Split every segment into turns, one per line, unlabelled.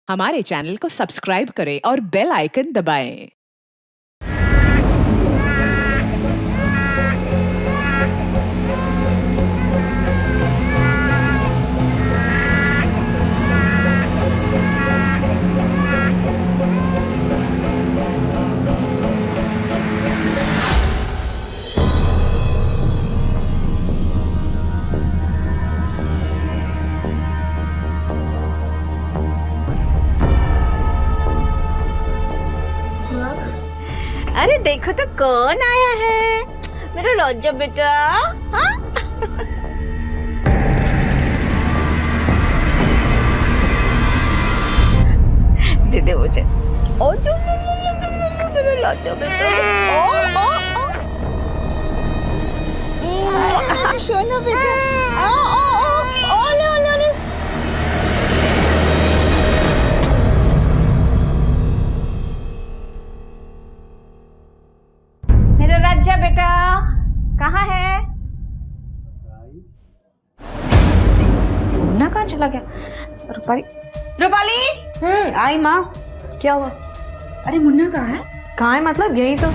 हमारे चैनल को सब्सक्राइब करें और बेल आइकन दबाएं।
अरे देखो तो कौन आया है, मेरा राजा बेटा। हाँ दे दे मुझे। ओ मेरा राजा बेटा। ओ सोना बेटा। ओ ले ले ले। मेरा राजा बेटा कहाँ है? मुन्ना कहाँ चला गया? रूपाली, रूपाली।
आई माँ, क्या हुआ?
अरे मुन्ना कहाँ है?
कहाँ है मतलब? यही तो।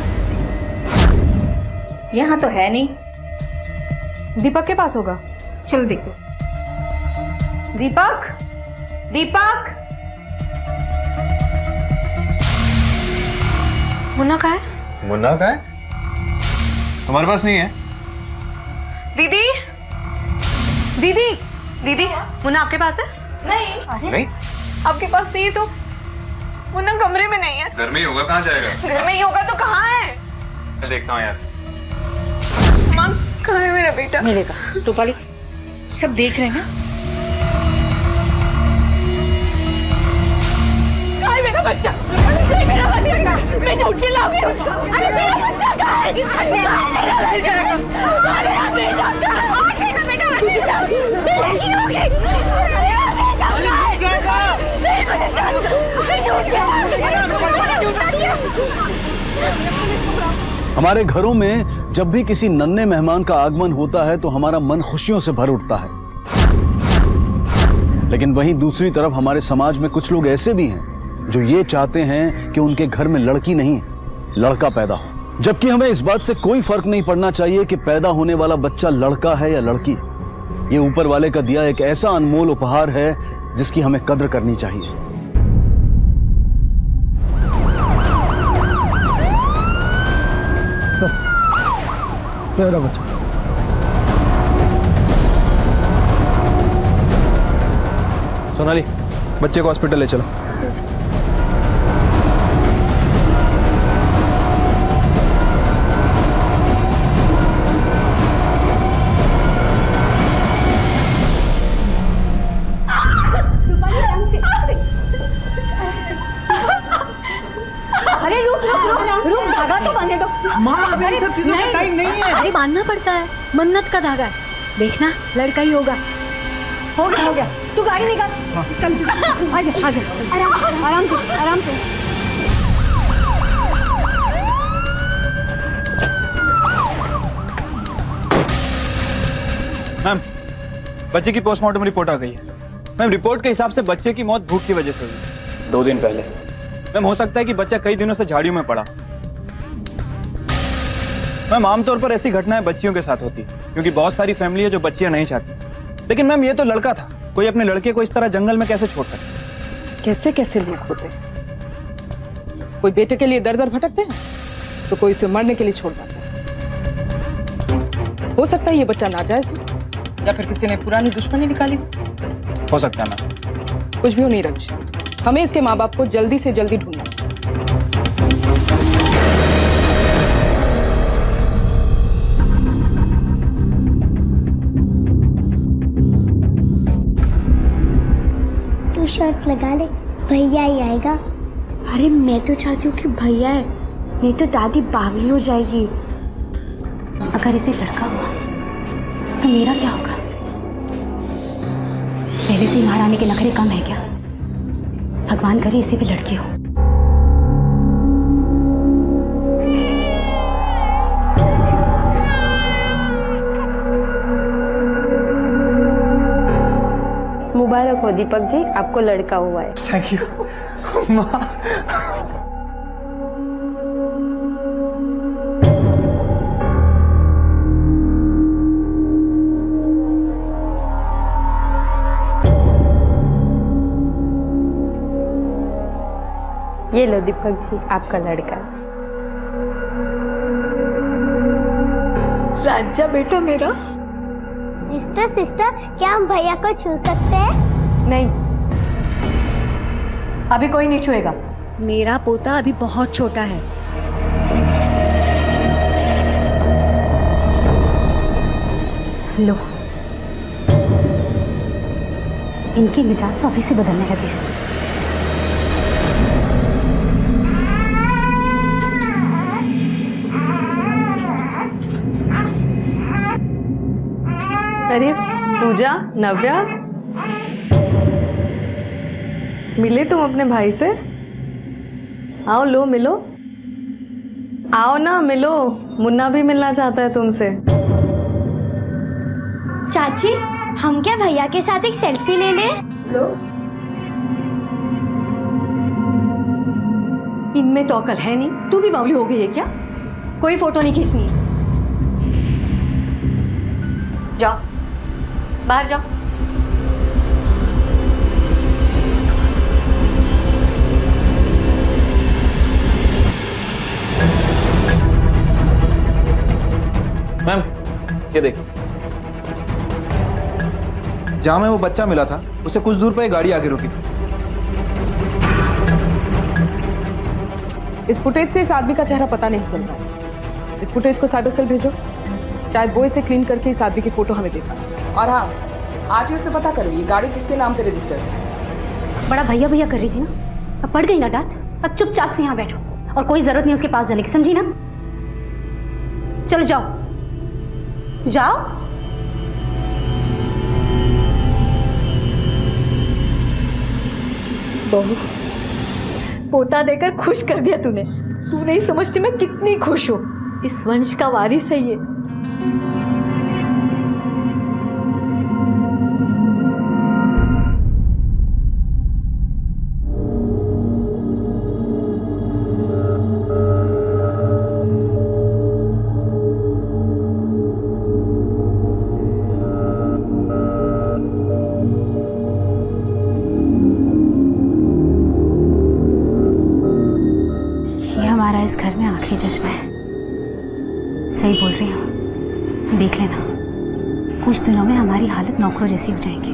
यहाँ तो है नहीं। दीपक के पास होगा, चलो देखो। दीपक, दीपक। मुन्ना कहाँ है?
मुन्ना कहाँ है? हमारे पास नहीं है।
दीदी, दीदी, दीदी, मुन्ना आपके पास है?
नहीं,
आपके पास नहीं तो मुन्ना कमरे में नहीं है।
घर में ही होगा, कहाँ जाएगा?
घर में ही होगा तो कहाँ है?
मैं देखता हूँ यार।
माँ, कहाँ है मेरा बेटा?
मिलेगा। रूपाली सब देख रहे हैं ना?
कहाँ है मेरा बच्चा? अरे मेरा बच्चा कहाँ है? मैं उठ के लाऊंगी उसको। अरे मेरा बच्चा कहाँ है? मेरा बच्चा कहाँ है? मेरा बेटा कहाँ है? आज है ना बेटा, आज मैं लेगी होगी। मेरा बेटा कहाँ है? मेरा बेटा मैं उठ के
हमारे घरों में जब भी किसी नन्हे मेहमान का आगमन होता है तो हमारा मन खुशियों से भर उठता है। लेकिन वहीं दूसरी तरफ हमारे समाज में कुछ लोग ऐसे भी हैं जो ये चाहते हैं कि उनके घर में लड़की नहीं लड़का पैदा हो, जबकि हमें इस बात से कोई फर्क नहीं पड़ना चाहिए कि पैदा होने वाला बच्चा लड़का है या लड़की। ये ऊपर वाले का दिया एक ऐसा अनमोल उपहार है जिसकी हमें कद्र करनी चाहिए।
मेरा बच्चा।
सोनाली, बच्चे को हॉस्पिटल ले चलो।
अरे रुक रुक रुक रुक, धागा तो बांधे दो।
माँ, अभी इन सब चीजों का टाइम नहीं है।
अरे बांधना पड़ता है, मन्नत का धागा है। देखना लड़का ही होगा। हो गया हो गया, तू गाड़ी निकाल। आजा आजा, आराम से आराम से।
मैम, बच्चे की पोस्टमार्टम रिपोर्ट आ गई है। मैम, रिपोर्ट के हिसाब से बच्चे की मौत भूख की वजह से हुई 2 दिन पहले। मैम, हो सकता है कि बच्चा कई दिनों से झाड़ियों में पड़ा। मैम, आमतौर पर ऐसी घटनाएं बच्चियों के साथ होती है क्योंकि बहुत सारी फैमिली है जो बच्चियां नहीं चाहती। लेकिन मैम, ये तो लड़का था, कोई अपने लड़के को इस तरह जंगल में कैसे छोड़ सकता?
कैसे कैसे लोग होते हैं। कोई बेटे के लिए दर दर भटकते हैं तो कोई इसे मरने के लिए छोड़ जाता है। हो सकता है ये बच्चा नाजायज हो या फिर किसी ने पुरानी दुश्मनी निकाली।
हो सकता है मैम।
कुछ भी हो नहीं रंज, हमें इसके माँ बाप को जल्दी से जल्दी ढूंढना है।
तू शर्त लगा ले, भैया ही आएगा।
अरे मैं तो चाहती हूँ कि भैया है, नहीं तो दादी बावली हो जाएगी।
अगर इसे लड़का हुआ तो मेरा क्या होगा? पहले से ही महारानी के नखरे कम है क्या? भगवान करे इसे भी लड़की हो।
मुबारक हो दीपक जी, आपको लड़का हुआ है।
थैंक यू माँ।
ये लो दीपक जी, आपका लड़का। राजा बेटा मेरा।
सिस्टर क्या हम भैया को छू सकते हैं?
नहीं, अभी कोई नहीं छुएगा। मेरा पोता अभी बहुत छोटा है। लो, इनकी मिजाज तो अभी से बदलने लगे हैं।
अरे पूजा, नव्या, मिले तुम अपने भाई से? आओ, लो मिलो। आओ ना, मिलो। मुन्ना भी मिलना चाहता है तुमसे।
चाची, हम क्या भैया के साथ एक सेल्फी ले लें?
लो।
इनमें तो अकल है नहीं। तू भी बावली हो गई है क्या? कोई फोटो नहीं खींचनी है। जाओ, बाहर जाओ।
मैम, ये देख, जहां में वो बच्चा मिला था उसे कुछ दूर पर एक गाड़ी आगे रुकी।
इस फुटेज से इस आदमी का चेहरा पता नहीं चल रहा। इस फुटेज को साइबर सेल भेजो, शायद वो इसे क्लीन करके इस आदमी की फोटो हमें देता। और हाँ, आरटीओ से पता करो ये गाड़ी किसके नाम पे रजिस्टर्ड है।
बड़ा भैया भैया कर रही थी ना, अब पड़ गई ना डांट। अब चुपचाप से यहाँ बैठो और कोई जरूरत नहीं उसके पास जाने की, समझी ना? चलो जाओ जाओ। बहू, पोता देकर खुश कर दिया तूने। तू नहीं समझती मैं कितनी खुश हूँ। इस वंश का वारिस है ये। हमारा इस घर में आखिरी जश्न है। सही बोल रही हूँ, देख लेना, कुछ दिनों में हमारी हालत नौकरों जैसी हो जाएगी।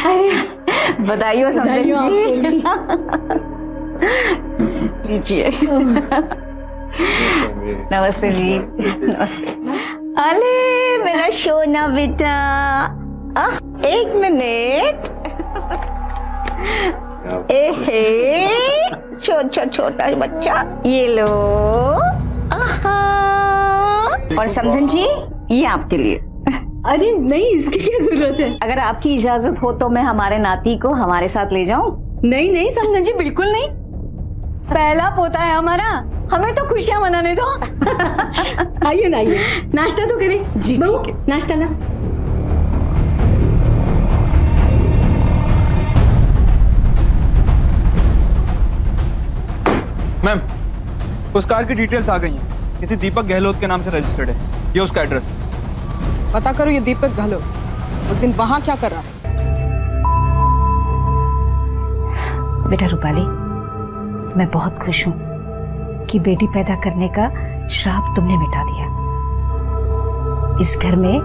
अरे बधाई हो समधन जी। लीजिए। नमस्ते जी। नमस्ते। अरे मेरा सोना बेटा, एक मिनट। छोटा बच्चा, ये लो। और समधन जी, ये आपके लिए।
अरे नहीं, इसकी क्या जरूरत है?
अगर आपकी इजाजत हो तो मैं हमारे नाती को हमारे साथ ले जाऊं?
नहीं नहीं समधन जी, बिल्कुल नहीं। पहला पोता है हमारा, हमें तो खुशियां मनाने दो। आइए ना, आइए, नाश्ता तो करें। जी ठीक है, नाश्ता ला।
मैम, उस कार की डिटेल्स आ गई हैं। किसी दीपक गहलोत के नाम से रजिस्टर्ड है। ये उसका एड्रेस है।
पता करो ये दीपक गहलोत उस दिन वहां क्या कर रहा था।
बेटा रूपाली, मैं बहुत खुश हूं कि बेटी पैदा करने का श्राप तुमने मिटा दिया। इस घर में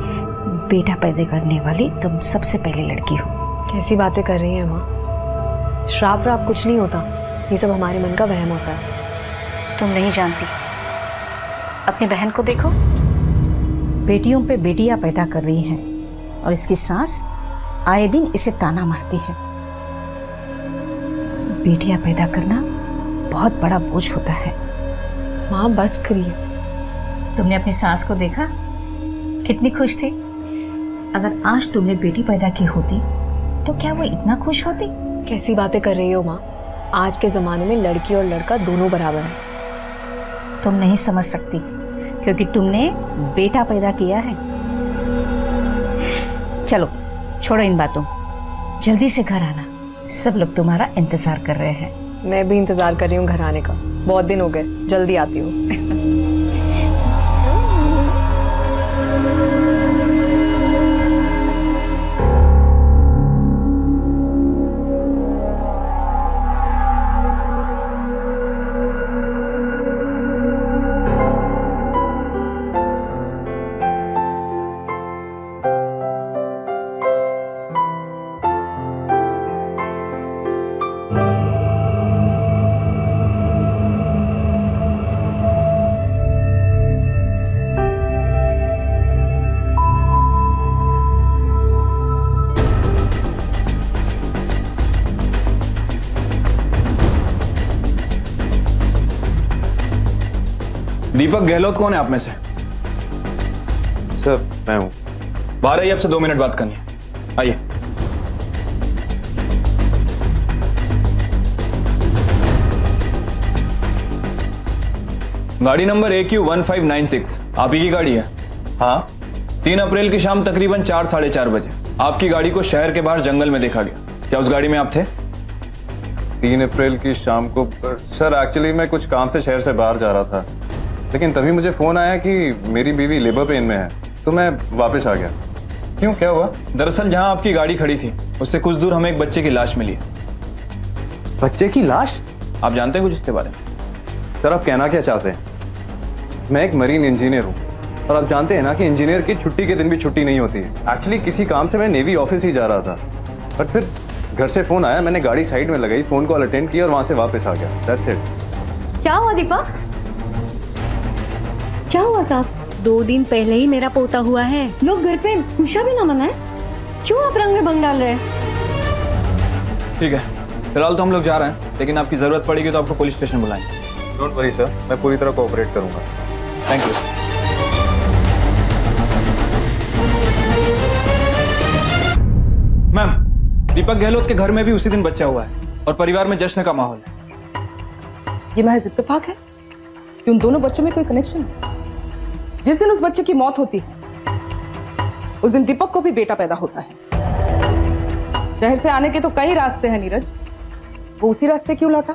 बेटा पैदा करने वाली तुम सबसे पहले लड़की हो।
कैसी बातें कर रही हैं माँ? श्राप व्राप कुछ नहीं होता, ये सब हमारे मन का वहम होता है।
तुम नहीं जानती, अपनी बहन को देखो, बेटियों पे बेटियां पैदा कर रही हैं और इसकी सास आए दिन इसे ताना मारती है। बेटियां पैदा करना बहुत बड़ा बोझ होता है।
माँ बस करिए।
तुमने अपनी सास को देखा, कितनी खुश थी। अगर आज तुमने बेटी पैदा की होती तो क्या वो इतना खुश होती?
कैसी बातें कर रही हो माँ? आज के जमाने में लड़की और लड़का दोनों बराबर है।
तुम नहीं समझ सकती, क्योंकि तुमने बेटा पैदा किया है। चलो छोड़ो इन बातों, जल्दी से घर आना, सब लोग तुम्हारा इंतजार कर रहे हैं।
मैं भी इंतजार कर रही हूँ घर आने का, बहुत दिन हो गए, जल्दी आती हूँ।
दीपक गहलोत कौन है आप में से?
सर मैं हूँ।
बाहर आइए, आपसे 2 मिनट बात करनी है, आइए। गाड़ी नंबर AQ1596 आप ही की गाड़ी है? हाँ। 3 अप्रैल की शाम तकरीबन 4 साढ़े 4 बजे आपकी गाड़ी को शहर के बाहर जंगल में देखा गया। क्या उस गाड़ी में आप थे?
3 अप्रैल की शाम को सर एक्चुअली मैं कुछ काम से शहर से बाहर जा रहा था, लेकिन तभी मुझे फोन आया कि मेरी बीवी लेबर पेन में है, तो मैं वापस आ गया। क्यों, क्या हुआ?
दरअसल जहां आपकी गाड़ी खड़ी थी उससे कुछ दूर हमें एक बच्चे की लाश मिली है।
बच्चे की लाश?
आप जानते हैं कुछ इसके बारे में?
सर आप कहना क्या चाहते हैं? मैं एक मरीन इंजीनियर हूँ और आप जानते हैं ना कि इंजीनियर की छुट्टी के दिन भी छुट्टी नहीं होती है। एक्चुअली किसी काम से मैं नेवी ऑफिस ही जा रहा था, बट फिर घर से फोन आया, मैंने गाड़ी साइड में लगाई, फोन कॉल अटेंड किया और वहां से वापस आ गया। That's it.
क्या हुआ दीपक? क्या हुआ साहब?
2 दिन पहले ही मेरा पोता हुआ है।
लोग घर पे खुशियां भी ना मनाए, क्यों आप रंग में भंग डाल रहे हैं?
ठीक है, फिलहाल तो हम लोग जा रहे हैं, लेकिन आपकी जरूरत पड़ेगी तो आपको पुलिस स्टेशन बुलाएंगे।
डोंट वरी सर, मैं पूरी तरह कोऑपरेट करूंगा।
Thank you. मैम, दीपक गहलोत के घर में भी उसी दिन बच्चा हुआ है और परिवार में जश्न का माहौल है।
ये महज इत्तेफाक है कि उन दोनों बच्चों में कोई कनेक्शन है? जिस दिन उस बच्चे की मौत होती है उस दिन दीपक को भी बेटा पैदा होता है। शहर से आने के तो कई रास्ते हैं नीरज, वो उसी रास्ते क्यों लौटा?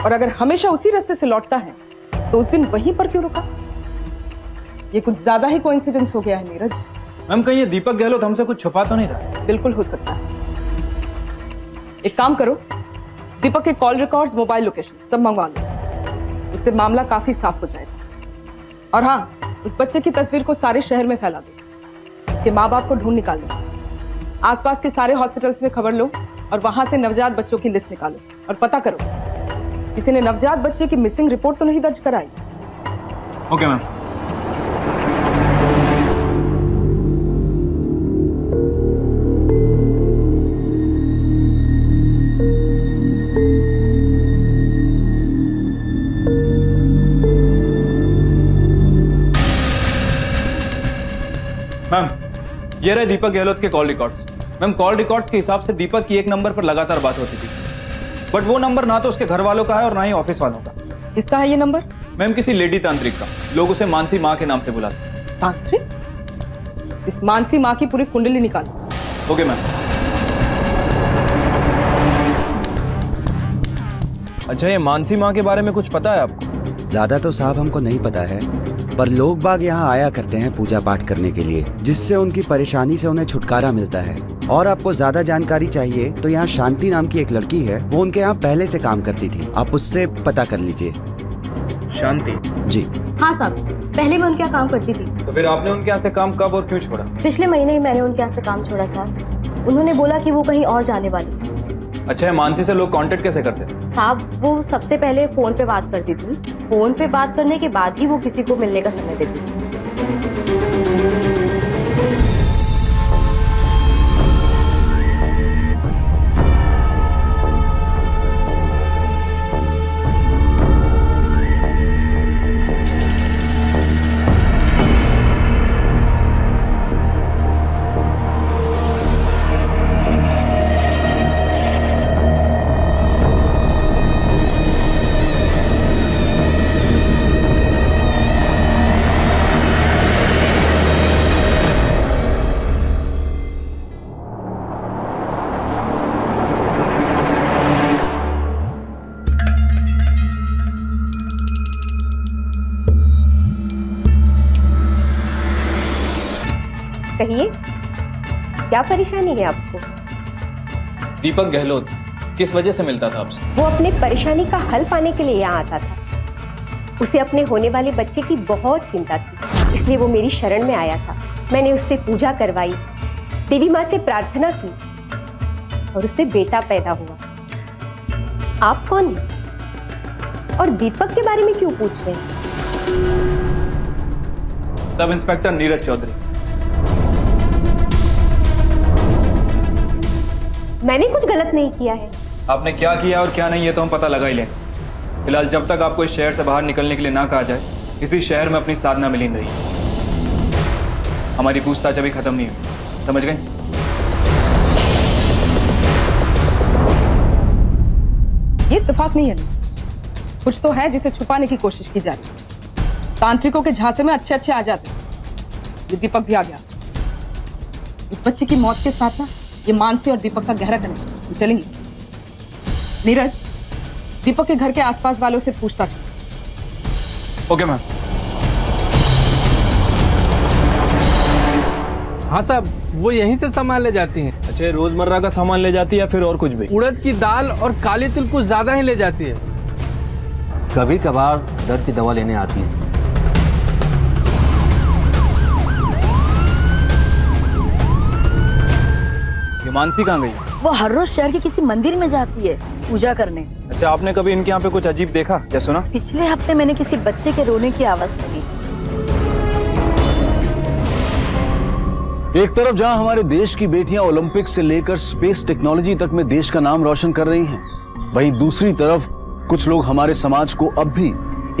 और अगर हमेशा उसी रास्ते से लौटता है तो उस दिन वहीं पर क्यों रुका? ये कुछ ज्यादा ही कोइंसिडेंस हो गया है नीरज।
मैम, कहीं ये दीपक गहलोत हमसे कुछ छुपा तो नहीं रहा?
बिल्कुल हो सकता है। एक काम करो, दीपक के कॉल रिकॉर्ड्स, मोबाइल लोकेशन सब मंगवा लो, उससे मामला काफी साफ हो जाएगा। और हाँ, उस बच्चे की तस्वीर को सारे शहर में फैला दो, उसके माँ बाप को ढूंढ निकालो, आसपास के सारे हॉस्पिटल्स में खबर लो और वहां से नवजात बच्चों की लिस्ट निकालो और पता करो किसी ने नवजात बच्चे की मिसिंग रिपोर्ट तो नहीं दर्ज कराई।
Okay ma'am. मैम, ये रहे दीपक गहलोत के call records. Ma'am, call records के हिसाब से दीपक की एक नंबर पर लगातार बात होती थी, बट वो नंबर ना तो उसके घर वालों का है और ना ही ऑफिस वालों का।
किसका है ये नंबर?
मैम, किसी लेडी तांत्रिक का। लोग उसे मानसी माँ के नाम से बुलाते हैं।
तांत्रिक? इस मानसी माँ की पूरी कुंडली निकालो।
Okay ma'am. अच्छा, ये मानसी माँ के बारे में कुछ पता है आपको?
ज्यादा तो साहब हमको नहीं पता है, पर लोग बाग यहाँ आया करते हैं पूजा पाठ करने के लिए, जिससे उनकी परेशानी से उन्हें छुटकारा मिलता है। और आपको ज्यादा जानकारी चाहिए तो यहाँ शांति नाम की एक लड़की है, वो उनके यहाँ पहले से काम करती थी, आप उससे पता कर लीजिए।
शांति
जी
हाँ साहब, पहले मैं उनके यहाँ काम करती थी।
तो फिर आपने उनके यहाँ से काम कब और क्यों छोड़ा?
पिछले महीने ही मैंने उनके यहाँ से काम छोड़ा साहब। उन्होंने बोला कि वो कहीं और जाने वाली।
अच्छा, है मानसी से लोग कांटेक्ट कैसे करते थे?
साहब, वो सबसे पहले फोन पे बात करती थी, फोन पे बात करने के बाद ही वो किसी को मिलने का समय देती थी। कहिए, क्या परेशानी है आपको?
दीपक गहलोत किस वजह से मिलता था आपसे?
वो अपने परेशानी का हल पाने के लिए यहाँ आता था। उसे अपने होने वाले बच्चे की बहुत चिंता थी, इसलिए वो मेरी शरण में आया था। मैंने उससे पूजा करवाई, देवी माँ से प्रार्थना की और उससे बेटा पैदा हुआ। आप कौन हैं? और दीपक के बारे में क्यों पूछ रहे हैं?
सब इंस्पेक्टर नीरज चौधरी।
मैंने कुछ गलत नहीं किया है।
आपने क्या किया और क्या नहीं, ये तो हम पता लगा ही लें। फिलहाल जब तक आपको इस शहर से बाहर निकलने के लिए ना कहा जाए, इसी शहर में अपनी साधना मिलीन रही। हमारी पूछताछ अभी खत्म नहीं हुई, समझ गए?
ये इत्तेफाक नहीं है, कुछ तो है जिसे छुपाने की कोशिश की जा रही है। तांत्रिकों के झांसे में अच्छे अच्छे आ जाते हैं। ये दीपक भी आ गया। इस बच्चे की मौत के साथ ना ये मानसी और दीपक का गहरा कनेक्शन टेलिंग। नीरज, दीपक के घर के आसपास वालों से पूछताछ कर।
Okay ma'am.
हाँ साहब, वो यहीं से सामान ले जाती हैं।
अच्छा, रोजमर्रा का सामान ले जाती है या फिर और कुछ भी?
उड़द की दाल और काली तिल कुछ ज्यादा ही ले जाती है।
कभी कभार दर्द की दवा लेने आती है।
ये मानसी कहाँ गई?
वो हर रोज शहर के किसी मंदिर में जाती है पूजा करने।
अच्छा, आपने कभी इनके यहाँ पे कुछ अजीब देखा या सुना?
पिछले हफ्ते मैंने किसी बच्चे के रोने की आवाज सुनी।
एक तरफ जहां हमारे देश की बेटियां ओलंपिक से लेकर स्पेस टेक्नोलॉजी तक में देश का नाम रोशन कर रही हैं, वहीं दूसरी तरफ कुछ लोग हमारे समाज को अब भी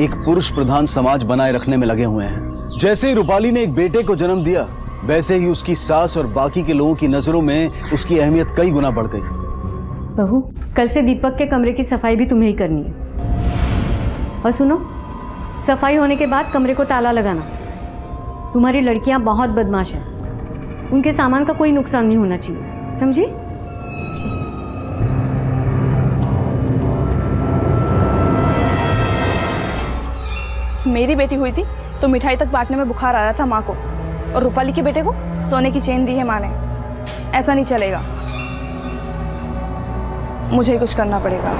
एक पुरुष प्रधान समाज बनाए रखने में लगे हुए हैं। जैसे ही रूपाली ने एक बेटे को जन्म दिया, वैसे ही उसकी सास और बाकी के लोगों की नजरों में उसकी अहमियत कई गुना बढ़ गई।
बहू, कल से दीपक के कमरे की सफाई भी तुम्हें ही करनी है। और सुनो, सफाई होने के बाद कमरे को ताला लगाना। तुम्हारी लड़कियां बहुत बदमाश हैं, उनके सामान का कोई नुकसान नहीं होना चाहिए, समझी?
मेरी बेटी हुई थी तो मिठाई तक बांटने में बुखार आ रहा था माँ को, और रूपाली के बेटे को सोने की चेन दी है माँ ने। ऐसा नहीं चलेगा, मुझे ही कुछ करना पड़ेगा।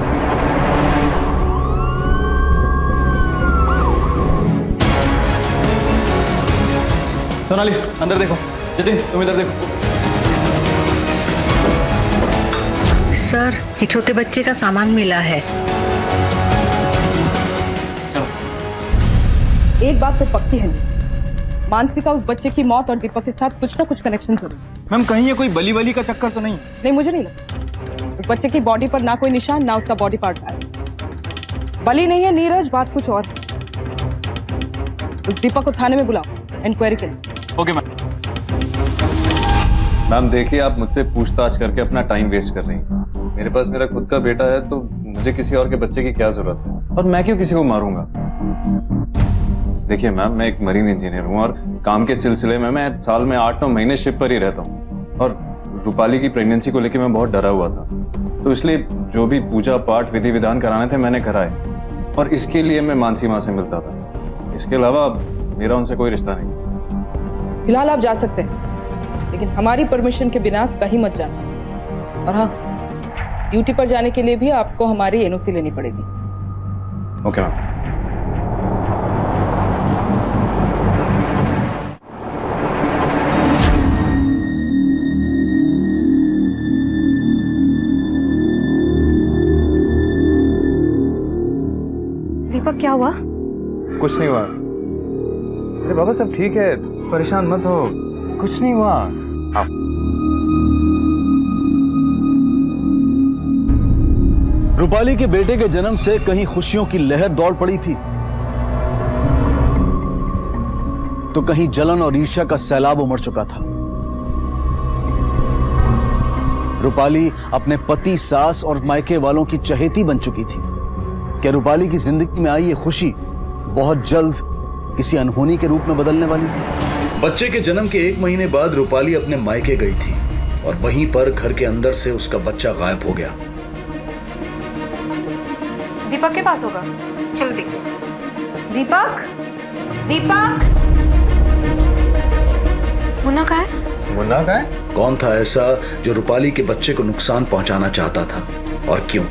सोनाली, अंदर देखो। जतिन, तुम इधर देखो।
सर, ये छोटे बच्चे का सामान मिला है।
एक बात तो पक्की है, मानसी का उस बच्चे की मौत और दीपक के साथ कुछ ना कुछ कनेक्शन जरूर।
मैम, कहीं ये कोई बली वली का चक्कर तो नहीं?
नहीं, मुझे नहीं लगता। उस बच्चे की बॉडी पर ना कोई निशान, ना उसका बॉडी पार्ट है। बली नहीं है नीरज, बात कुछ और है। उस दीपक को थाने में बुलाओ, इंक्वायरी के लिए।
Okay ma'am.
मैम देखिए, आप मुझसे पूछताछ करके अपना टाइम वेस्ट कर रही हैं। मेरे पास मेरा खुद का बेटा है, तो मुझे किसी और के बच्चे की क्या जरूरत है? और मैं क्यों किसी को मारूंगा? देखिए मैम, मैं एक मरीन इंजीनियर हूँ और काम के सिलसिले में मैं साल में 8-9 महीने शिप पर ही रहता हूँ। और रूपाली की प्रेगनेंसी को लेकर मैं बहुत डरा हुआ था, तो इसलिए जो भी पूजा पाठ विधि विधान कराने थे मैंने कराए, और इसके लिए मैं मानसी माँ से मिलता था। इसके अलावा मेरा उनसे कोई रिश्ता नहीं।
फिलहाल आप जा सकते हैं, लेकिन हमारी परमिशन के बिना कहीं मत जाना। और हाँ, ड्यूटी पर जाने के लिए भी आपको हमारी एनओसी लेनी पड़ेगी।
Okay ma'am.
दीपक, क्या हुआ?
कुछ नहीं हुआ। अरे बाबा, सब ठीक है, परेशान मत हो, कुछ नहीं हुआ।
रूपाली के बेटे के जन्म से कहीं खुशियों की लहर दौड़ पड़ी थी, तो कहीं जलन और ईर्ष्या का सैलाब उमड़ चुका था। रूपाली अपने पति, सास और मायके वालों की चहेती बन चुकी थी। क्या रूपाली की जिंदगी में आई ये खुशी बहुत जल्द किसी अनहोनी के रूप में बदलने वाली थी?
बच्चे के जन्म के 1 महीने बाद रूपाली अपने मायके गई थी और वहीं पर घर के अंदर से उसका बच्चा गायब हो गया।
दीपक के पास होगा, चलो देखते। दीपक, दीपक, मुन्ना कहाँ है?
रहा है?
कौन था ऐसा जो रूपाली के बच्चे को नुकसान पहुंचाना चाहता था और क्यों?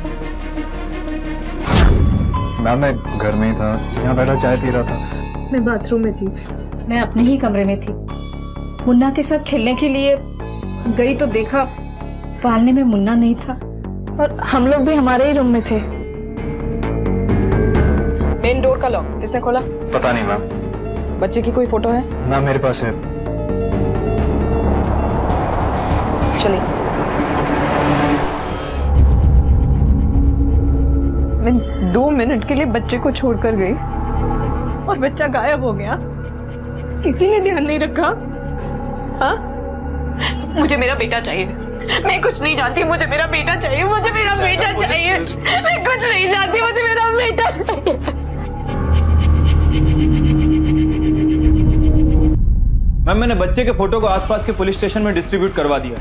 मैम मैं घर में ही था, यहाँ बैठा चाय पी रहा था।
मैं बाथरूम में थी।
मैं अपने ही कमरे में थी। मुन्ना के साथ खेलने के लिए गई तो देखा पालने में मुन्ना नहीं था
और हम लोग भी हमारे ही रूम में थे।
मेन डोर का लॉक किसने खोला?
पता नहीं मैम।
बच्चे की कोई फोटो है?
मैम मेरे पास है।
चलिए।
मैं 2 मिनट के लिए बच्चे को छोड़कर गई और बच्चा गायब हो गया। किसी ने ध्यान नहीं रखा। हाँ, मुझे मेरा बेटा चाहिए। मैं कुछ नहीं जानती, मुझे मेरा बेटा चाहिए। मुझे मेरा बेटा चाहिए। मैं कुछ नहीं जानती, मुझे मेरा बेटा चाहिए।
मैम मैंने बच्चे के फोटो को आसपास के पुलिस स्टेशन में डिस्ट्रीब्यूट करवा दिया।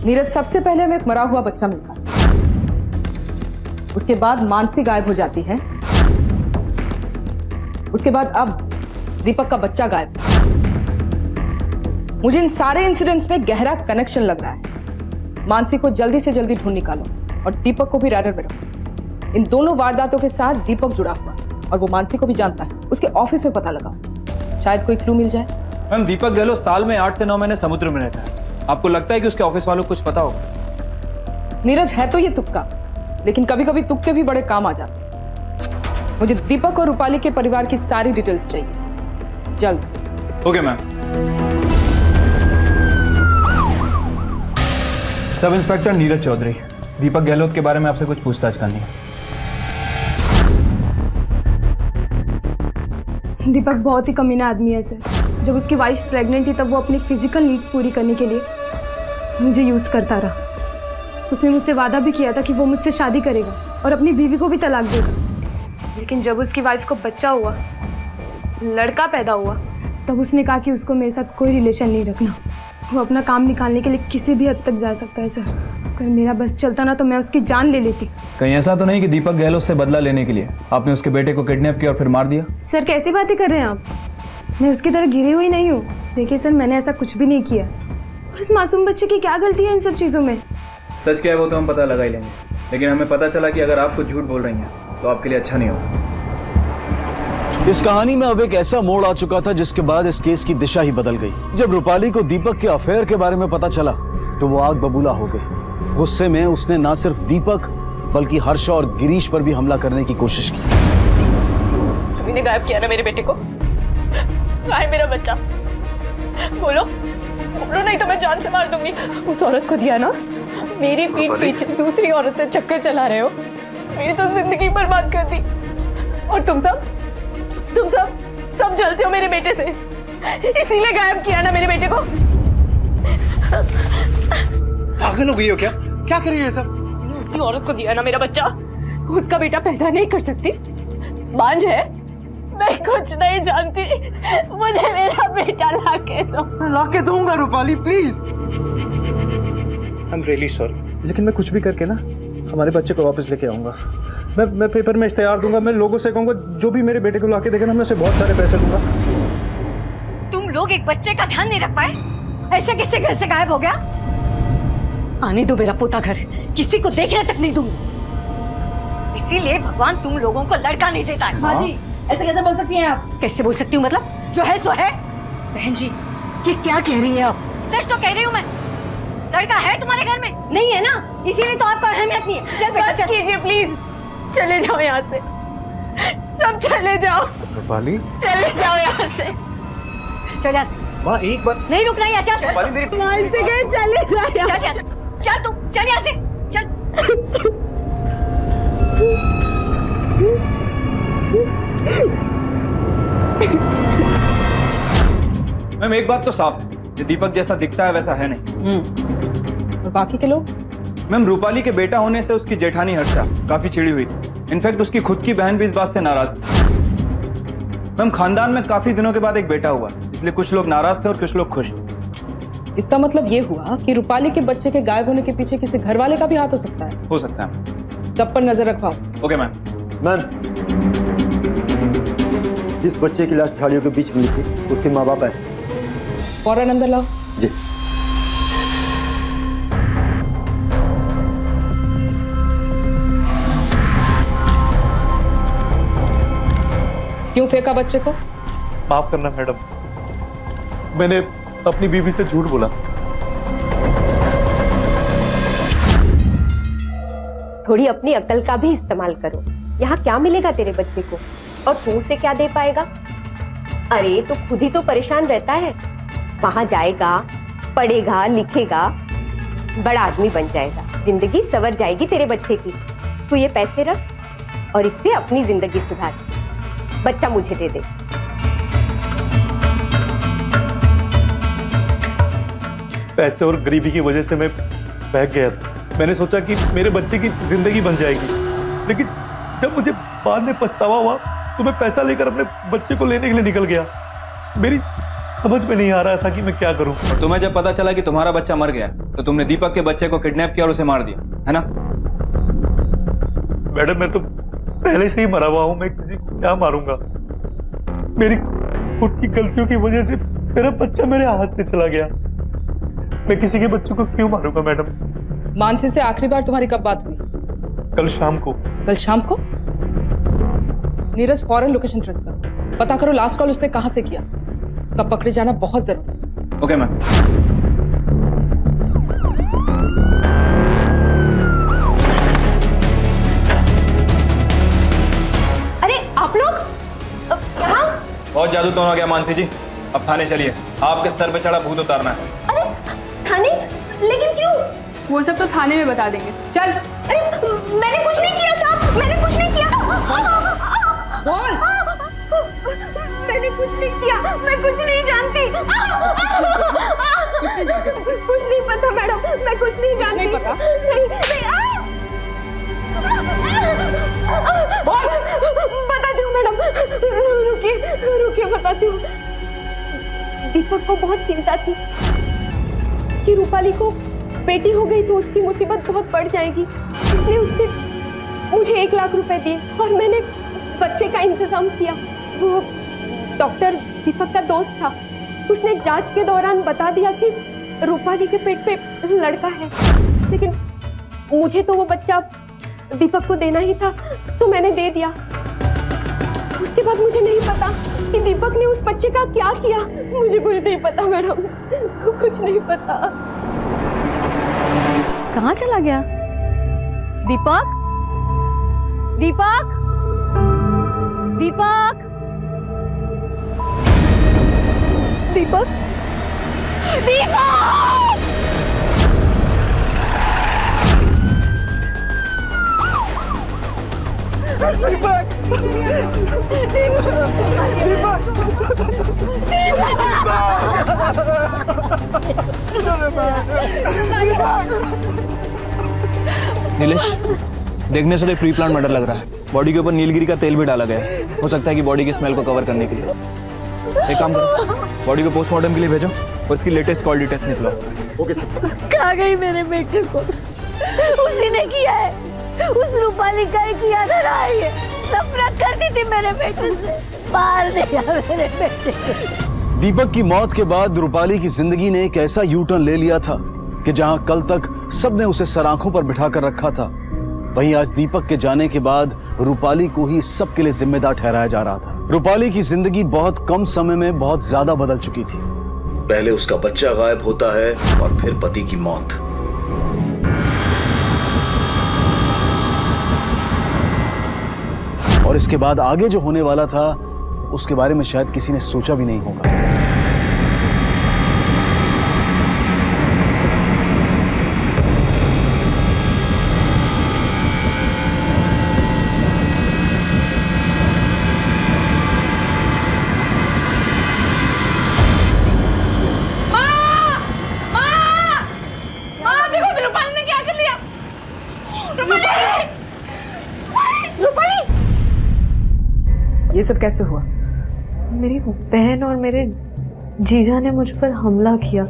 नीरज, सबसे पहले हमें एक मरा हुआ बच्चा मिलता है, उसके बाद मानसी गायब हो जाती है, उसके बाद अब दीपक का बच्चा गायब। मुझे इन सारे इंसिडेंट्स में गहरा कनेक्शन लग रहा है। मानसी को जल्दी से जल्दी ढूंढ निकालो और दीपक को भी रैडर में रखो। इन दोनों वारदातों के साथ दीपक जुड़ा हुआ और वो मानसी को भी जानता है। उसके ऑफिस में पता लगाओ, शायद कोई क्लू मिल जाए।
मैम दीपक गहलोत साल में 8 से 9 महीने समुद्र में रहता है। आपको लगता है कि उसके ऑफिस वालों को कुछ पता होगा?
नीरज, है तो ये तुक्का, लेकिन कभी कभी तुक्के भी बड़े काम आ जाते हैं। मुझे दीपक और रूपाली के परिवार की सारी डिटेल्स चाहिए, जल्द।
Okay ma'am. Sub inspector Neeraj Chaudhary, Deepak Gehlot के बारे में आपसे कुछ पूछताछ करनी है।
दीपक बहुत ही कमीना आदमी है सर। जब उसकी वाइफ प्रेग्नेंट थी तब वो अपनी फिजिकल नीड्स पूरी करने के लिए मुझे यूज़ करता रहा। उसने मुझसे वादा भी किया था कि वो मुझसे शादी करेगा और अपनी बीवी को भी तलाक देगा। लेकिन जब उसकी वाइफ को बच्चा हुआ, लड़का पैदा हुआ, तब उसने कहा कि उसको मेरे साथ कोई रिलेशन नहीं रखना। वो अपना काम निकालने के लिए किसी भी हद तक जा सकता है सर। अगर मेरा बस चलता ना तो मैं उसकी जान ले लेती।
कहीं ऐसा तो नहीं कि दीपक गहलोत से बदला लेने के लिए आपने उसके बेटे को किडनैप किया और फिर मार दिया?
सर कैसी बातें कर रहे हैं आप? मैं उसकी तरह गिरी हुई नहीं हूँ। देखिए सर, मैंने ऐसा कुछ भी नहीं किया। और इस मासूम बच्चे की क्या गलती है इन सब चीज़ों में?
सच क्या है वो तो हम पता लगा ही लेंगे, लेकिन हमें पता चला कि अगर आप कुछ झूठ बोल रही हैं तो आपके लिए अच्छा नहीं होगा।
इस कहानी में अब एक ऐसा मोड़ आ चुका था जिसके बाद इस केस की दिशा ही बदल गई। जब रूपाली को दीपक के अफेयर के बारे में पता चला तो वो आग बबूला हो गई। गुस्से में उसने न सिर्फ दीपक बल्कि हर्ष और गिरीश पर भी हमला करने की कोशिश की।
तुमने गायब किया ना मेरे बेटे को। कहाँ है मेरा बच्चा? बोलो बोलो, नहीं तो मैं जान से मार दूंगी। उस औरत को दिया ना, मेरी पीठ पीछे दूसरी औरत से चक्कर चला रहे हो। मेरी तो जिंदगी बर्बाद कर दी। और तुम सब जलते हो मेरे बेटे से, इसीलिए गायब किया ना मेरे बेटे को।
पागल हो गई हो क्या? क्या कर रही है सब?
उसी औरत को दिया ना मेरा बच्चा। खुद का बेटा पैदा नहीं कर सकती, बांझ है। मैं कुछ नहीं जानती, मुझे मेरा बेटा लाके दो।
लाके दूंगा Rupali, please. I am really sorry, लेकिन मैं कुछ भी करके ना हमारे बच्चे को वापस लेके आऊंगा। मैं पेपर में इश्तेहार दूंगा, मैं लोगों से कहूंगा जो भी मेरे बेटे को लाके देगा ना, मैं उसे बहुत सारे पैसे दूंगा।
तुम लोग एक बच्चे का ध्यान नहीं रख पाए? ऐसे किससे घर से गायब हो गया? आने दो मेरा पोता घर, किसी को देखने तक नहीं दूंगी। इसीलिए भगवान तुम लोगों को लड़का नहीं देता है।
हाँ जी, ऐसे कैसे बोल सकती हैं आप?
कैसे बोल सकती हूँ? मतलब जो है सो है। बहन जी, ये क्या कह रही हैं आप? सच तो कह रही हूँ मैं। लड़का है तुम्हारे घर में? नहीं है ना, इसीलिए तो आपको अहमियत नहीं है। चल बेटा चल।
कीजिए प्लीज, चले जाओ यहाँ से, सब चले जाओ।
रूपाली
चले जाओ यहाँ से।
चल यहाँ से।
माँ एक बार
नहीं रुकना यहाँ। चल
चले जाओ।
चल यहाँ से। चल तू चल यहाँ से। चल।
मैम एक बात तो साफ है, ये दीपक जैसा दिखता है वैसा है नहीं।
और बाकी के लोग?
मैम रूपाली के बेटा होने से उसकी जेठानी हर्षा काफी चिड़ी हुई थी। इनफैक्ट उसकी खुद की बहन भी इस बात से नाराज थी। मैम खानदान में काफी दिनों के बाद एक बेटा हुआ, इसलिए कुछ लोग नाराज थे और कुछ लोग खुश।
इसका मतलब ये हुआ कि रूपाली के बच्चे के गायब होने के पीछे किसी घर वाले का भी हाथ हो सकता है।
हो सकता है।
सब पर नजर रखवाओ।
Okay ma'am.
मैम, जिस बच्चे की लाश झाड़ियों के बीच मिली थी उसके माँ बाप है।
फौरन अंदर लाओ।
जी।
क्यों फेंका बच्चे को?
माफ करना मैडम, मैंने अपनी बीवी से झूठ बोला।
थोड़ी अपनी अकल का भी इस्तेमाल करो। यहाँ क्या मिलेगा तेरे बच्चे को और तू उसे क्या दे पाएगा? अरे तो खुद ही तो परेशान रहता है। वहां जाएगा, पढ़ेगा, लिखेगा, बड़ा आदमी बन जाएगा, जिंदगी संवर जाएगी तेरे बच्चे की। तू ये पैसे रख और इससे अपनी जिंदगी सुधार। बच्चा मुझे दे दे।
पैसे और गरीबी की वजह से मैं बहक गया था। मैंने सोचा कि मेरे बच्चे की जिंदगी बन जाएगी, लेकिन जब मुझे बाद में पछतावा हुआ तो मैं पैसा लेकर अपने बच्चे को लेने के लिए निकल गया। मेरी समझ में नहीं आ रहा था कि मैं क्या करूं।
और तुम्हें जब पता चला कि तुम्हारा बच्चा मर गया तो तुमने दीपक के बच्चे को किडनैप किया और उसे मार दिया, है ना?
मैडम, मैं तो पहले से ही मरा हुआ हूं, मैं किसी को क्या मारूंगा? मेरी खुद की गलतियों की वजह से मेरा बच्चा मेरे हाथ से चला गया। मैं किसी के बच्चों को क्यों मारूंगा मैडम?
मानसी से आखिरी बार तुम्हारी कब बात हुई?
कल शाम को।
कल शाम को? नीरज, फौरन लोकेशन ट्रेस करो, पता करो लास्ट कॉल उसने कहां से किया। उसका पकड़े जाना बहुत जरूरी है।
Okay ma'am.
अरे आप लोग यहाँ?
बहुत जादू टोना हो गया मानसी जी, अब थाने चलिए। आपके सर पे चढ़ा भूत उतारना है।
अरे थाने? लेकिन क्यों?
वो सब तो थाने में बता देंगे। चल।
अरे मैंने कुछ नहीं किया साहब, मैंने कुछ नहीं किया।
बोल।
मैंने कुछ नहीं किया, मैं कुछ नहीं जानती। कुछ नहीं पता मैडम, मैं कुछ नहीं जानती।
नहीं पता?
नहीं।
बोल।
बताती हूँ मैडम, रुकिए बताती हूँ। दीपक को बहुत चिंता थी कि रूपाली को बेटी हो गई तो उसकी मुसीबत बहुत बढ़ जाएगी, इसलिए उसने मुझे 1 लाख रुपए दिए और मैंने बच्चे का इंतजाम किया। वो डॉक्टर दीपक का दोस्त था, उसने जांच के दौरान बता दिया कि रूपाली के पेट पे लड़का है, लेकिन मुझे तो वो बच्चा दीपक को देना ही था, तो मैंने दे दिया। उसके बाद मुझे नहीं पता कि दीपक ने उस बच्चे का क्या किया। मुझे कुछ नहीं पता मैडम, कुछ नहीं पता।
कहाँ चला गया? दीपक? दीपक? दीपक? दीपक? दीपक!
नीलेश, देखने से तो प्री प्लान मर्डर लग रहा है। बॉडी के ऊपर नीलगिरी का तेल भी डाला गया है। हो सकता है कि बॉडी की स्मेल को कवर करने के लिए। एक काम करो, बॉडी को पोस्टमार्टम के लिए भेजो और इसकी लेटेस्ट कॉल डिटेल्स निकलो। Okay sir.
कहाँ गई मेरे बेटे को? उसी ने किया है, उस रूपाली का ही किया था ना। ये नफरत करती थी मेरे बेटे से, मार दिया मेरे बेटे को।
दीपक की मौत के बाद रूपाली की जिंदगी ने एक ऐसा यू टर्न ले लिया था कि जहां कल तक सबने उसे सराखों पर बिठाकर रखा था, वहीं आज दीपक के जाने के बाद रूपाली को ही सबके लिए जिम्मेदार ठहराया जा रहा था। रूपाली की जिंदगी बहुत कम समय में बहुत ज्यादा बदल चुकी थी।
पहले उसका बच्चा गायब होता है और फिर पति की मौत।
और इसके बाद आगे जो होने वाला था उसके बारे में शायद किसी ने सोचा भी नहीं होगा।
ये सब कैसे हुआ?
मेरी बहन और मेरे जीजा ने मुझ पर हमला किया।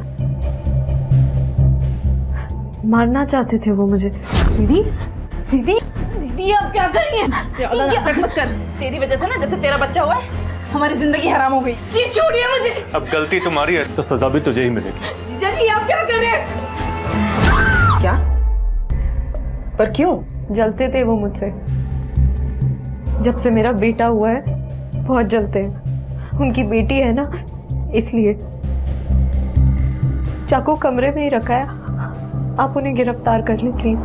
मारना चाहते थे वो मुझे।
दीदी दीदी दीदी आप क्या कर रही हैं? ज्यादा नाटक मत कर। तेरी वजह से ना, जैसे तेरा बच्चा हुआ है, हमारी जिंदगी हराम हो गई। प्लीज छोड़िए मुझे।
अब गलती तुम्हारी है तो सजा भी तुझे ही मिलेगी।
जीजा जी आप क्या कर रहे हैं?
क्या? पर क्यों?
जलते थे वो मुझसे। जब से मेरा बेटा हुआ है बहुत जलते हैं, उनकी बेटी है ना, इसलिए। चाकू कमरे में ही रखा है, आप उन्हें गिरफ्तार कर लें प्लीज।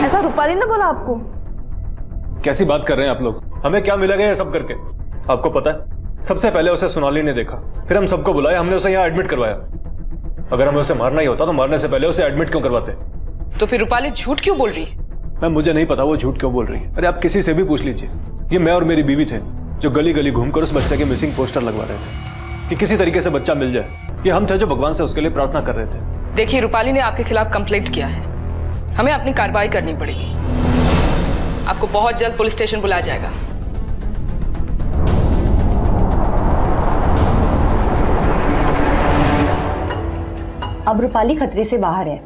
ऐसा रूपाली ने बोला आपको?
कैसी बात कर रहे हैं आप लोग? हमें क्या मिलेगा ये सब करके? आपको पता है, सबसे पहले उसे सोनाली ने देखा, फिर हम सबको बुलाया, हमने उसे यहाँ एडमिट करवाया। अगर हमें उसे मारना ही होता तो मारने से पहले उसे एडमिट क्यों करवाते?
तो फिर रूपाली झूठ क्यों बोल रही है?
मैम मुझे नहीं पता वो झूठ क्यों बोल रही है। अरे आप किसी से भी पूछ लीजिए। ये मैं और मेरी बीवी थे जो गली गली घूमकर उस बच्चे के मिसिंग पोस्टर लगवा रहे थे कि किसी तरीके से बच्चा मिल जाए। ये हम थे जो भगवान से उसके लिए प्रार्थना कर रहे थे।
देखिए, रूपाली ने आपके खिलाफ कंप्लेंट किया है, हमें अपनी कार्रवाई करनी पड़ेगी। आपको बहुत जल्द पुलिस स्टेशन बुलाया जाएगा।
अब रूपाली खतरे से बाहर है,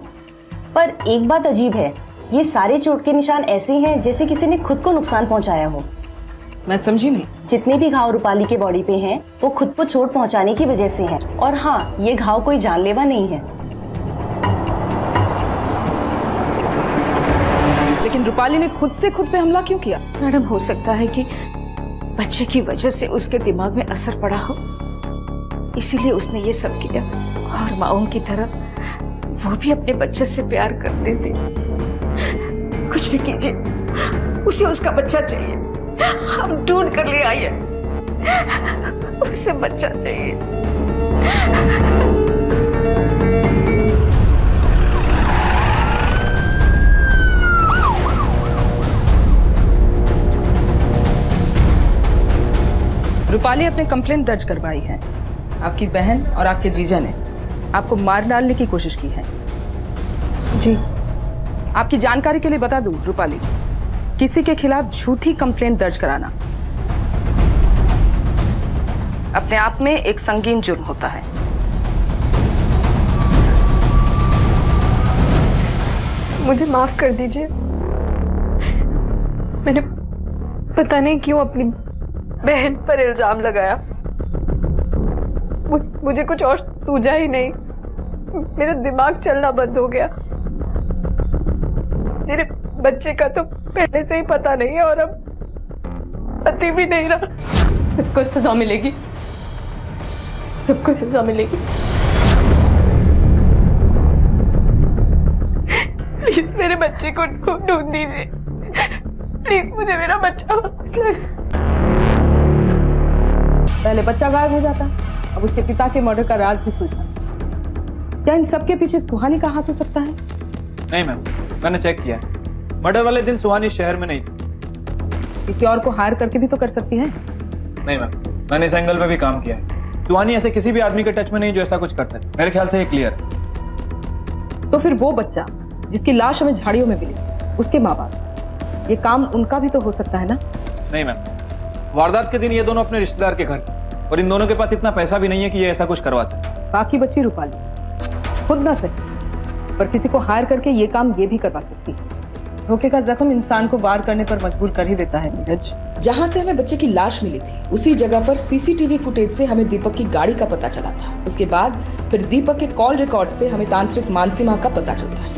पर एक बात अजीब है, ये सारे चोट के निशान ऐसे हैं जैसे किसी ने खुद को नुकसान पहुंचाया हो।
मैं समझी नहीं।
जितने भी घाव रूपाली के बॉडी पे हैं, वो खुद को चोट पहुंचाने की वजह से हैं। और हाँ, ये घाव कोई जानलेवा नहीं है।
लेकिन रूपाली ने खुद से खुद पे हमला क्यों किया?
मैडम, हो सकता है कि बच्चे की वजह से उसके दिमाग में असर पड़ा हो, इसीलिए उसने ये सब किया। और माओं की तरह वो भी अपने बच्चे से प्यार करते थे। कुछ भी कीजिए, उसे उसका बच्चा चाहिए। हम ढूंढ कर ले आए, उसे बच्चा चाहिए।
रूपाली अपने कंप्लेंट दर्ज करवाई है। आपकी बहन और आपके जीजा ने आपको मार डालने की कोशिश की है।
जी।
आपकी जानकारी के लिए बता दूं रूपाली, किसी के खिलाफ झूठी कंप्लेंट दर्ज कराना अपने आप में एक संगीन जुर्म होता है।
मुझे माफ कर दीजिए, मैंने पता नहीं क्यों अपनी बहन पर इल्जाम लगाया। मुझे कुछ और सूझा ही नहीं, मेरा दिमाग चलना बंद हो गया। मेरे बच्चे का तो पहले से ही पता नहीं है और अब पति भी नहीं रहा। सबको सजा मिलेगी, सबको सजा मिलेगी। प्लीज मेरे बच्चे को ढूंढ दीजिए, प्लीज मुझे मेरा बच्चा वापस ला।
पहले बच्चा गायब हो जाता, अब उसके पिता के मर्डर का राज भी सुलझा। क्या इन सबके पीछे सुहानी का हाथ हो सकता है?
नहीं मैम, मैंने चेक किया है, मर्डर वाले दिन सुहानी शहर में नहीं थी।
किसी और को हायर करके भी तो कर सकती है।
नहीं मैम, मैंने इस एंगल पे भी काम किया है। सुहानी ऐसे किसी भी आदमी के टच में नहीं जो ऐसा कुछ कर सके। मेरे ख्याल से ये क्लियर है।
तो फिर वो बच्चा जिसकी लाश हमें झाड़ियों में मिली, उसके माँ बाप, ये काम उनका भी तो हो सकता है ना?
नहीं मैम, वारदात के दिन ये दोनों अपने रिश्तेदार के घर थे और इन दोनों के पास इतना पैसा भी नहीं है कि ये ऐसा कुछ करवा सके।
बाकी बच्ची रूपाली खुद ना सही, पर किसी को हायर करके ये काम ये भी करवा सकती है। धोखे का जख्म इंसान को वार करने पर मजबूर कर ही देता है नीरज। जहाँ से हमें बच्चे की लाश मिली थी, उसी जगह पर सीसीटीवी फुटेज से हमें दीपक की गाड़ी का पता चला था। उसके बाद फिर दीपक के कॉल रिकॉर्ड से हमें तांत्रिक मानसी माँ का पता चलता है।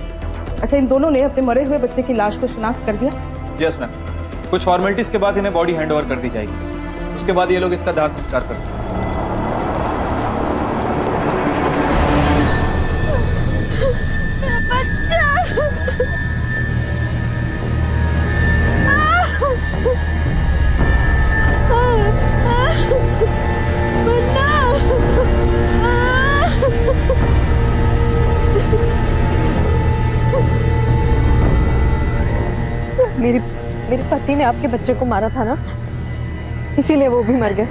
अच्छा, इन दोनों ने अपने मरे हुए बच्चे की लाश को शिनाख्त कर दिया?
यस मैम, कुछ फॉर्मेलिटीज के बाद इन्हें बॉडी हैंड ओवर कर दी जाएगी। उसके बाद ये लोग इसका दाह संस्कार करेंगे।
मेरे पति ने आपके बच्चे को मारा था ना, इसीलिए वो भी मर गए।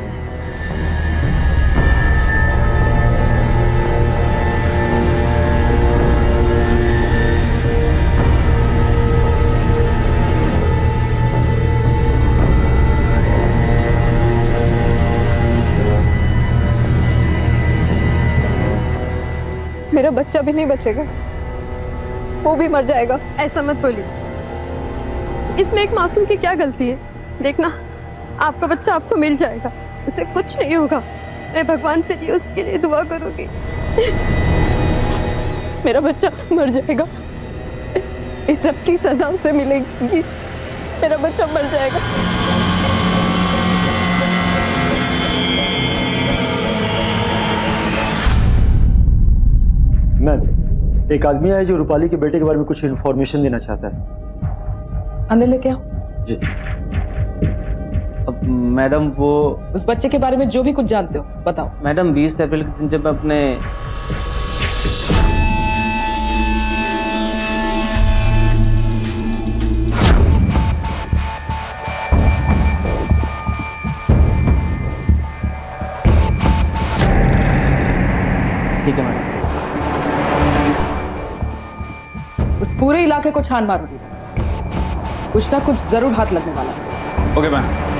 मेरा बच्चा भी नहीं बचेगा, वो भी मर जाएगा। ऐसा मत बोलिए, इसमें एक मासूम की क्या गलती है? देखना, आपका बच्चा आपको मिल जाएगा, उसे कुछ नहीं होगा। मैं भगवान से भी उसके लिए दुआ करूंगी। मेरा बच्चा मर जाएगा, इस सब की सजा उसे मिलेगी। मेरा बच्चा मर जाएगा।
एक आदमी है जो रूपाली के बेटे के बारे में कुछ इन्फॉर्मेशन देना चाहता है।
अंदर लेके आओ।
जी।
अब मैडम वो
उस बच्चे के बारे में जो भी कुछ जानते हो बताओ।
मैडम 20 अप्रैल के दिन जब अपने ठीक है मैडम।
उस पूरे इलाके को छान मारोगी, कुछ ना कुछ जरूर हाथ लगने वाला है।
Okay ma'am.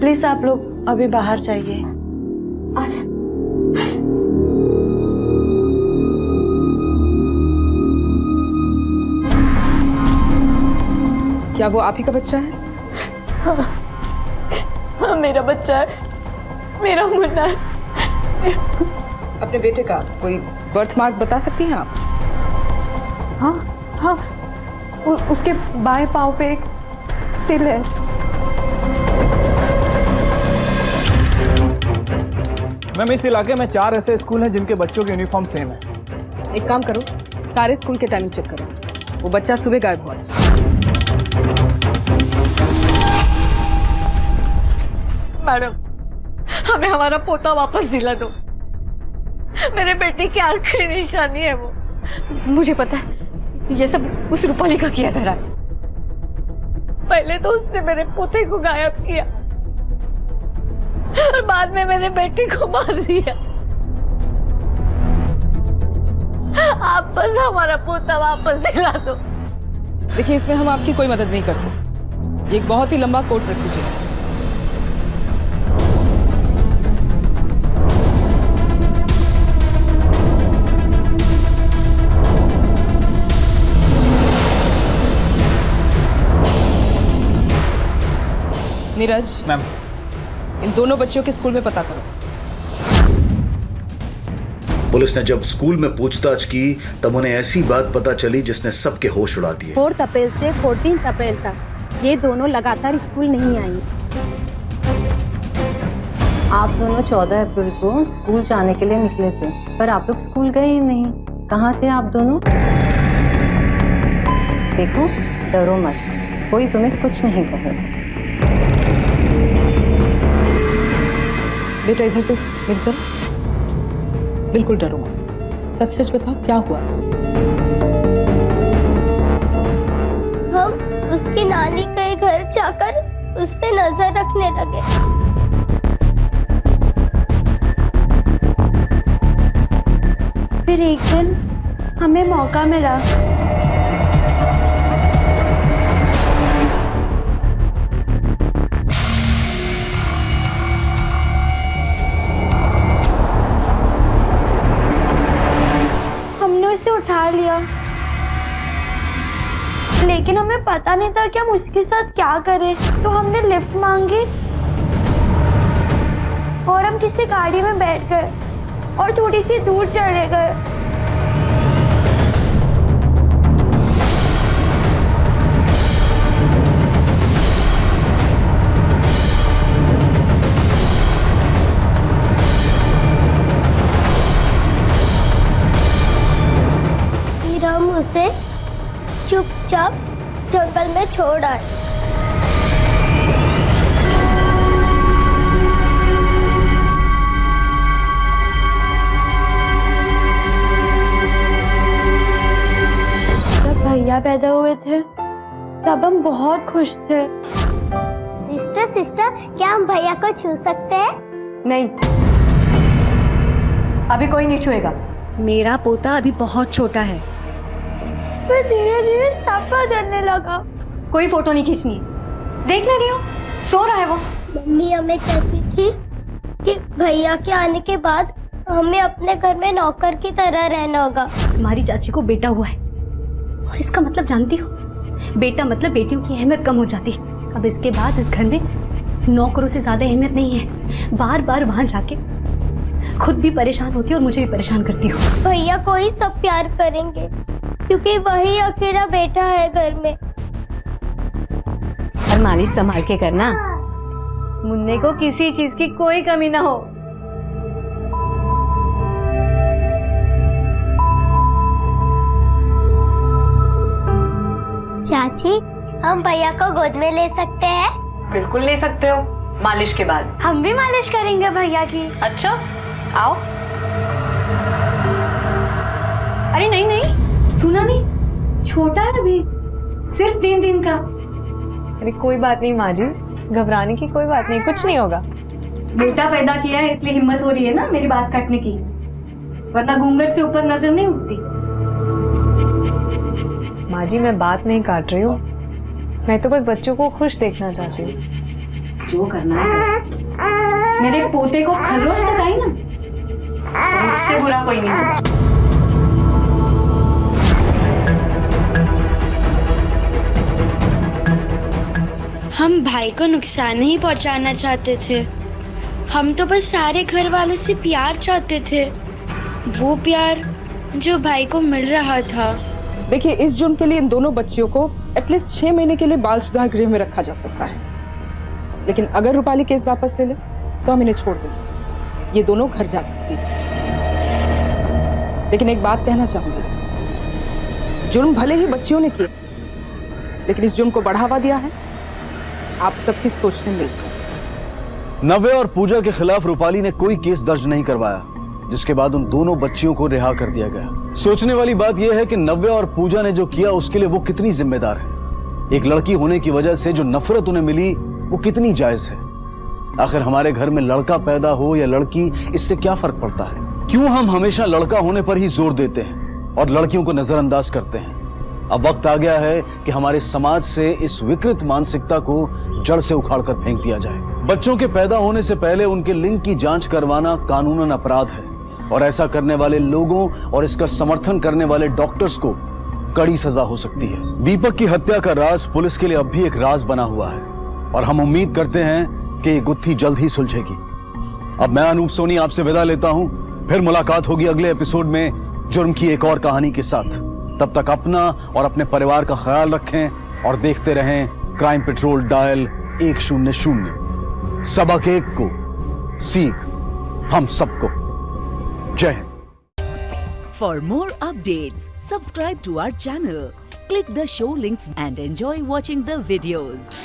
प्लीज आप लोग अभी बाहर जाइए।
अच्छा।
क्या वो आप ही का बच्चा है?
हाँ, मेरा बच्चा है, मेरा मुन्ना है।
अपने बेटे का कोई बर्थ मार्क बता सकती हैं आप?
हाँ हाँ, उसके बाएं पाँव पे एक तिल है।
मैम इस इलाके में 4 ऐसे स्कूल हैं जिनके बच्चों की यूनिफॉर्म सेम है।
एक काम करो, सारे स्कूल के टाइमिंग चेक करो। वो बच्चा सुबह गायब हुआ।
मैडम, हमें हमारा पोता वापस दिला दो। मेरे बेटे की आखिरी निशानी है वो।
मुझे पता है ये सब उस रूपाली का किया धरा है।
पहले तो उसने मेरे पोते को गायब किया और बाद में मेरे बेटे को मार दिया। आप बस हमारा पोता वापस दिला दो।
देखिए, इसमें हम आपकी कोई मदद नहीं कर सकते। ये एक बहुत ही लंबा कोर्ट प्रोसीजर है। नीरज
मैम,
इन दोनों बच्चों के स्कूल में पता करो।
पुलिस ने जब स्कूल में पूछताछ की तब उन्हें ऐसी बात पता चली जिसने सबके होश उड़ा दिए।
4 अप्रैल से 14 अप्रैल तक ये दोनों लगातार स्कूल नहीं आई।
आप दोनों 14 अप्रैल को स्कूल जाने के लिए निकले थे, पर आप लोग स्कूल गए ही नहीं। कहाँ थे आप दोनों? देखो, डरो मत, कोई तुम्हें कुछ नहीं कहेगा।
बेटा इधर तो मेरी तरफ, बिल्कुल डरो मत। सच सच बताओ क्या हुआ?
हम उसकी नानी के घर जाकर उस पे नजर रखने लगे। फिर एक दिन हमें मौका मिला। उठा लिया, लेकिन हमें पता नहीं था कि हम उसके साथ क्या करें, तो हमने लिफ्ट मांगी और हम किसी गाड़ी में बैठ गए और थोड़ी सी दूर चले गए। उसे चुपचाप जंगल में छोड़ आए। जब भैया पैदा हुए थे तब हम बहुत खुश थे। सिस्टर, क्या हम भैया को छू सकते हैं?
नहीं, अभी कोई नहीं छुएगा।
मेरा पोता अभी बहुत छोटा है।
फिर धीरे धीरे सब बदलने लगा।
कोई फोटो नहीं खींचनी, देख ले रही हो, सो रहा है वो।
मम्मी हमें कहती थी कि भैया के आने के बाद हमें अपने घर में नौकर की तरह रहना होगा।
तुम्हारी चाची को बेटा हुआ है और इसका मतलब जानती हो, बेटा मतलब बेटियों की अहमियत कम हो जाती है। अब इसके बाद इस घर में नौकरों से ज्यादा अहमियत नहीं है। बार बार वहां जाके खुद भी परेशान होती है और मुझे भी परेशान करती हो।
भैया को ही सब प्यार करेंगे क्योंकि वही अकेला बेटा है घर में।
और मालिश संभाल के करना, मुन्ने को किसी चीज की कोई कमी ना हो।
चाची, हम भैया को गोद में ले सकते हैं?
बिल्कुल ले सकते हो, मालिश के बाद।
हम भी मालिश करेंगे भैया की।
अच्छा, आओ। अरे नहीं नहीं, छूना नहीं, छोटा है अभी, सिर्फ 3 दिन का। अरे कोई बात नहीं माँ जी, घबराने की कोई बात नहीं, कुछ नहीं होगा। बेटा पैदा किया है इसलिए हिम्मत हो रही है ना मेरी बात काटने की, वरना घूंघट से ऊपर नजर नहीं उठती। माँ जी मैं बात नहीं काट रही हूँ, मैं तो बस बच्चों को खुश देखना चाहती हूँ। जो करना है मेरे पोते को खरोश तक आई ना, मुझसे बुरा कोई नहीं।
हम भाई को नुकसान नहीं पहुंचाना चाहते थे, हम तो बस सारे घर वालों से प्यार चाहते थे, वो प्यार जो भाई को मिल रहा था।
देखिए, इस जुर्म के लिए इन दोनों बच्चियों को एटलीस्ट 6 महीने के लिए बाल सुधार गृह में रखा जा सकता है, लेकिन अगर रूपाली केस वापस ले ले तो हम इन्हें छोड़ देंगे, ये दोनों घर जा सकती हैं। लेकिन एक बात कहना चाहूंगी, जुर्म भले ही बच्चियों ने किया, लेकिन इस जुर्म को बढ़ावा दिया है आप सबकी सोचने मिलकर।
नव्या और पूजा के खिलाफ रूपाली ने कोई केस दर्ज नहीं करवाया, जिसके बाद उन दोनों बच्चियों को रिहा कर दिया गया। सोचने वाली बात यह है कि नव्या और पूजा ने जो किया उसके लिए वो कितनी जिम्मेदार है। एक लड़की होने की वजह से जो नफरत उन्हें मिली वो कितनी जायज है। आखिर हमारे घर में लड़का पैदा हो या लड़की, इससे क्या फर्क पड़ता है? क्यों हम हमेशा लड़का होने पर ही जोर देते हैं और लड़कियों को नजरअंदाज करते हैं? अब वक्त आ गया है कि हमारे समाज से इस विकृत मानसिकता को जड़ से उखाड़कर फेंक दिया जाए। बच्चों के पैदा होने से पहले उनके लिंग की जांच करवाना कानूनन अपराध है और ऐसा करने वाले लोगों और इसका समर्थन करने वाले डॉक्टर्स को कड़ी सजा हो सकती है। दीपक की हत्या का राज पुलिस के लिए अब भी एक राज बना हुआ है और हम उम्मीद करते हैं कि ये गुत्थी जल्द ही सुलझेगी। अब मैं अनूप सोनी आपसे विदा लेता हूं, फिर मुलाकात होगी अगले एपिसोड में जुर्म की एक और कहानी के साथ। तब तक अपना और अपने परिवार का ख्याल रखें और देखते रहें क्राइम पेट्रोल डायल 100। सबक एक को, सीख हम सबको। जय Hind.
For more updates, subscribe to our channel, click the show links and enjoy watching the videos.